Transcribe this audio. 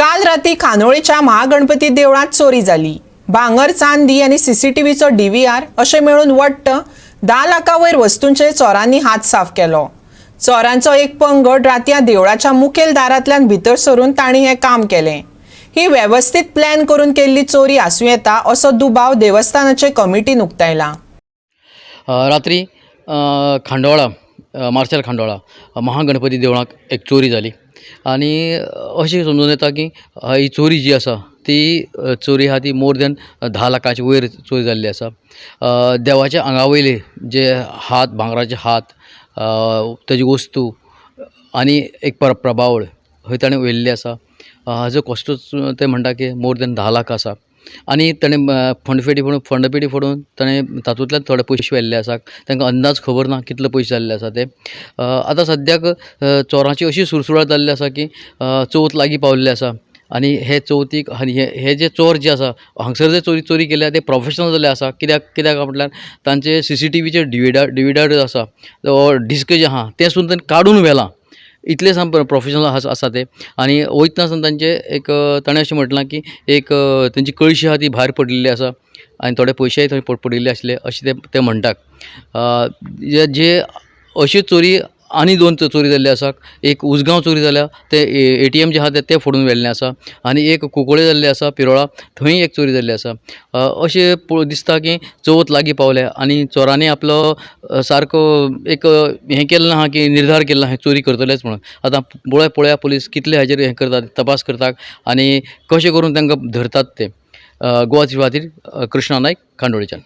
काल राती खानोळेच्या महागणपती देवळात चोरी जाली। भांगर, चांदी आणि सीसीटीव्हीचो डीव्हीआर अशें मेळून वट्ट 10 लाखांवयर वस्तूंचे चोरांनी हात साफ केलो। चोरांचो एक पंगड रातया देवळाच्या मुखेल दारांतल्यान भितर सरून तांणी हें काम केलें। ही वेवस्थीत प्लॅन करून केल्ली चोरी आसूं येता असो दुबाव देवस्थानाचे कमिटीन उक्तायला। रात्री खांडोळा मार्शल खांडोळा महागणपती देवळाक एक चोरी जाली आणि अशें समजून येता की ही चोरी जी आसा ती चोरी आहा ती मोर दॅन 10 लाखांच्या वयर चोरी जाल्ली आसा। देवाच्या आंगावयले जे हात, भांगराचे हात, तेजी वस्तू आनी एक प्रभावळ हय ताणें व्हेल्ली आसा। हाजो कॉस्टूच ते म्हणटा की मोर दॅन 10 लाख आसा आनी ताणें फंडपेटी फोडून ताणें तातूंतल्यान थोडे पयशे व्हेल्ले आसा। तांकां अंदाज खबर ना कितले पयशे जाल्ले आसा ते। आतां सद्याक चोरांची अशी सुरसुराट जाल्ली आसा की चवथ लागीं पावल्ली आसा आनी हे चवथीक आनी हे जे चोर जे आसा हांगसर जे चोरी केल्या ते प्रोफेशनल जाल्ले आसा। कित्याक म्हटल्यार तांचे सीसीटीव्हीचे डीव्हीआर आसा डिस्क जे आहा तें सुद्दां ताणें काडून व्हेलां। इतले साम प्रोफेशनल आसा ते आनी वयतना आसतना तांचे एक ताणें अशें म्हटलां की एक तेंची कळशी आहा ती भायर पडिल्ली आसा आनी थोडे पयशेय थंय पडिल्ले आसले अशें ते म्हणटात। जे अशी चोरी आनी 2 चोरी जाल्ली आसा। एक उसगांव चोरी जाल्या ते ATM जे आहा ते फोडून व्हेल्लें आसा आनी एक कुंकळे जाल्ले आसा पिरोळा थंय एक चोरी जाल्ली आसा। अशें दिसता की चवथ लागीं पावल्या आनी चोरांनी आपलो सारको एक हें केल्लें आहा की निर्धार केल्लो आहा चोरी करतलेच म्हणून। आतां पळया पुलीस कितले हाजेर हें करतात, तपास करतात आनी कशें करून तांकां धरतात ते। गोवा टीव्ही खातीर कृष्णा नायक, खांडोळेच्यान।